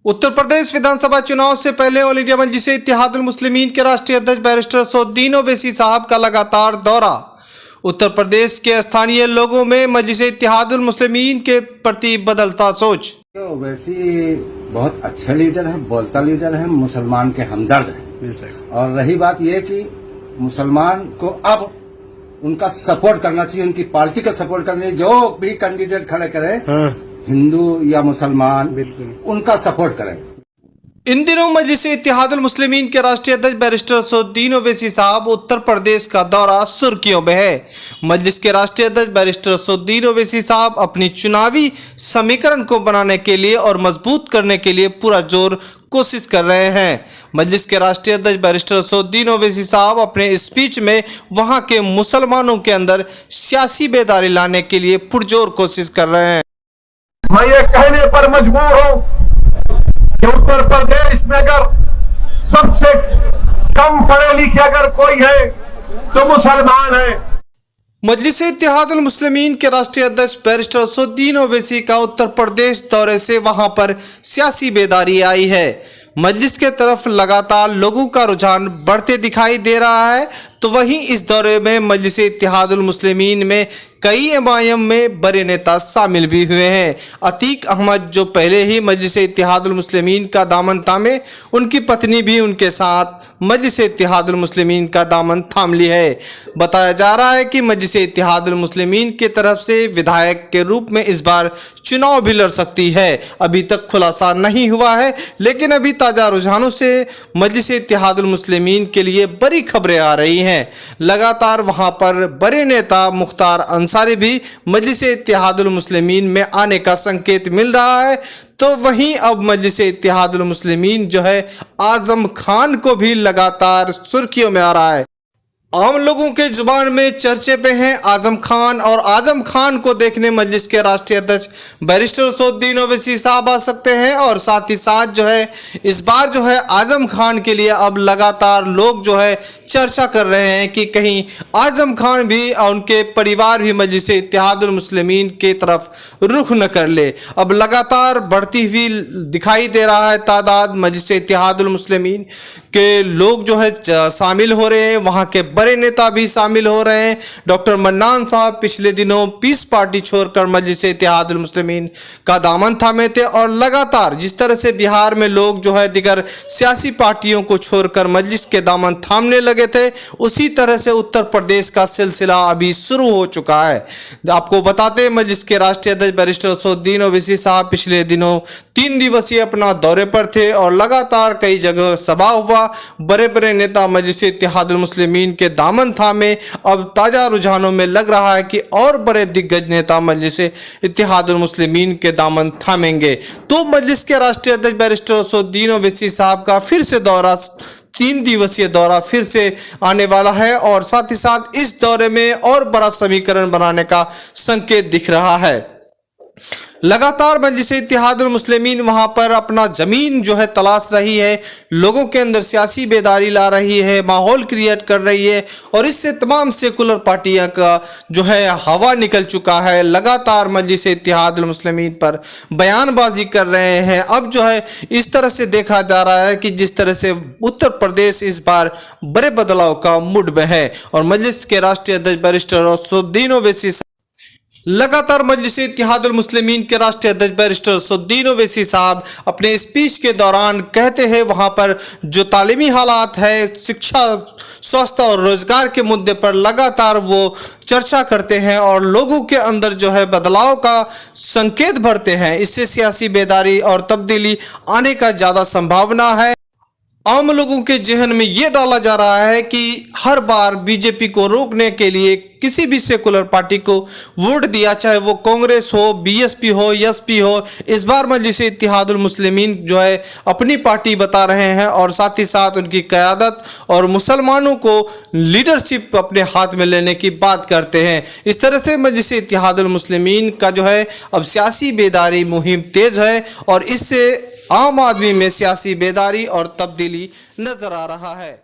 उत्तर प्रदेश विधानसभा चुनाव से पहले ऑल इंडिया मजलिस-ए इत्तेहादुल मुस्लिमीन के राष्ट्रीय अध्यक्ष बैरिस्टर सौद्दीन ओवैसी साहब का लगातार दौरा। उत्तर प्रदेश के स्थानीय लोगों में मजलिस-ए इत्तेहादुल मुस्लिमीन के प्रति बदलता सोच। ओवैसी बहुत अच्छे लीडर है, बोलता लीडर है, मुसलमान के हमदर्द है। और रही बात यह कि मुसलमान को अब उनका सपोर्ट करना चाहिए, उनकी पार्टी का सपोर्ट करना चाहिए। जो भी कैंडिडेट खड़े करे, हिंदू या मुसलमान, उनका सपोर्ट करें। इन दिनों मजलिस-ए इत्तेहादुल मुस्लिमीन के राष्ट्रीय अध्यक्ष बैरिस्टर सौद्दीन ओवैसी साहब उत्तर प्रदेश का दौरा सुर्खियों में है। मजलिस के राष्ट्रीय अध्यक्ष बैरिस्टर सौद्दीन ओवैसी साहब अपनी चुनावी समीकरण को बनाने के लिए और मजबूत करने के लिए पूरा जोर कोशिश कर रहे हैं। मजलिस के राष्ट्रीय अध्यक्ष बैरिस्टर सौद्दीन ओवैसी साहब अपने स्पीच में वहां के मुसलमानों के अंदर सियासी बेदारी लाने के लिए पुरजोर कोशिश कर रहे हैं। मैं ये कहने पर मजबूर हूं कि उत्तर प्रदेश में अगर सबसे कम पढ़े लिखे अगर कोई है तो मुसलमान है। मजलिस-ए इत्तेहादुल मुस्लिमीन के राष्ट्रीय अध्यक्ष बैरिस्टर सौद्दीन ओवैसी का उत्तर प्रदेश दौरे से वहां पर सियासी बेदारी आई है। मजलिस के तरफ लगातार लोगों का रुझान बढ़ते दिखाई दे रहा है, तो वहीं इस दौरे में मजलिस-ए इत्तेहादुल मुस्लिमीन में कई एमआईएम में बड़े नेता शामिल भी हुए हैं। अतीक अहमद जो पहले ही मजलिस-ए इत्तेहादुल मुस्लिमीन का दामन थामे, उनकी पत्नी भी उनके साथ मजलिस-ए इत्तेहादुल मुस्लिमीन का दामन थाम ली है। बताया जा रहा है कि मजलिस-ए इत्तेहादुल मुस्लिमीन की तरफ से विधायक के रूप में इस बार चुनाव भी लड़ सकती है। अभी तक खुलासा नहीं हुआ है, लेकिन अभी ताज़ा रुझानों से मजलिस-ए इत्तेहादुल मुस्लिमीन के लिए बड़ी खबरें आ रही हैं। लगातार वहां पर बड़े नेता मुख्तार अंसारी भी मजलिस-ए इत्तेहादुल मुस्लिमीन में आने का संकेत मिल रहा है। तो वहीं अब मजलिस-ए इत्तेहादुल मुस्लिमीन जो है आजम खान को भी लगातार सुर्खियों में आ रहा है। आम लोगों के जुबान में चर्चे पे हैं आजम खान, और आजम खान को देखने मजलिस के राष्ट्रीय अध्यक्ष बैरिस्टर सौद्दीन ओवैसी साहब आ सकते हैं। और साथ ही साथ जो है इस बार जो है आजम खान के लिए अब लगातार लोग जो है चर्चा कर रहे हैं कि कहीं आजम खान भी और उनके परिवार भी मजलिस-ए इत्तेहादुल मुस्लिमीन की तरफ रुख न कर ले। अब लगातार बढ़ती हुई दिखाई दे रहा है तादाद, मजलिस-ए इत्तेहादुल मुस्लिमीन के लोग जो है शामिल हो रहे हैं, वहाँ के बड़े नेता भी शामिल हो रहे हैं। डॉक्टर मन्नान साहब पिछले दिनों पीस पार्टी छोड़कर मजलिस-ए इत्तेहादुल मुस्लिमीन का दामन थामे थे, और लगातार जिस तरह से बिहार में लोग जो है दिगर सियासी पार्टियों को छोड़कर मजलिस के दामन थामने लगे थे, उसी तरह से उत्तर प्रदेश का सिलसिला अभी शुरू हो चुका है। आपको बताते हैं मजलिस के राष्ट्रीय अध्यक्ष बैरिस्टर सौद्दीन ओवैसी साहब पिछले दिनों 3 दिवसीय अपना दौरे पर थे और लगातार कई जगह सभा हुआ। बड़े बड़े नेता मजलिस-ए इत्तेहादुल मुस्लिमीन के दामन थामे। अब ताज़ा रुझानों में लग रहा है कि और बड़े दिग्गज नेता मजलिस-ए इत्तेहादुल मुस्लिमीन के दामन थामेंगे। तो मजलिस के राष्ट्रीय अध्यक्ष बैरिस्टर सौद्दीन ओवैसी साहब का फिर से दौरा, 3 दिवसीय दौरा फिर से आने वाला है, और साथ ही साथ इस दौरे में और बड़ा समीकरण बनाने का संकेत दिख रहा है। लगातार मजलिस-ए इत्तेहादुल मुस्लिमीन वहां पर अपना जमीन जो है तलाश रही है, लोगों के अंदर सियासी बेदारी ला रही है, माहौल क्रिएट कर रही है, और इससे तमाम सेकुलर पार्टियां का जो है हवा निकल चुका है। लगातार मजलिस-ए इत्तेहादुल मुस्लिमीन पर बयानबाजी कर रहे हैं। अब जो है इस तरह से देखा जा रहा है कि जिस तरह से उत्तर प्रदेश इस बार बड़े बदलाव का मूड में है, और मजलिस के राष्ट्रीय अध्यक्ष बैरिस्टर सौद्दीन ओवैसी लगातार मजलिस-ए इत्तेहादुल मुस्लिमीन के राष्ट्रीय अध्यक्ष बैरिस्टर सौद्दीन ओवैसी साहब अपने स्पीच के दौरान कहते हैं वहां पर जो तालीमी हालात है, शिक्षा, स्वास्थ्य और रोजगार के मुद्दे पर लगातार वो चर्चा करते हैं और लोगों के अंदर जो है बदलाव का संकेत भरते हैं। इससे सियासी बेदारी और तब्दीली आने का ज़्यादा संभावना है। आम लोगों के जहन में ये डाला जा रहा है कि हर बार बीजेपी को रोकने के लिए किसी भी सेकुलर पार्टी को वोट दिया, चाहे वो कांग्रेस हो, बीएसपी हो, एसपी हो, इस बार मजलिस-ए इत्तेहादुल मुस्लिमीन जो है अपनी पार्टी बता रहे हैं, और साथ ही साथ उनकी क़यादत और मुसलमानों को लीडरशिप अपने हाथ में लेने की बात करते हैं। इस तरह से मजलिस-ए इत्तेहादुल मुस्लिमीन का जो है अब सियासी बेदारी मुहिम तेज है, और इससे आम आदमी में सियासी बेदारी और तब्दीली नजर आ रहा है।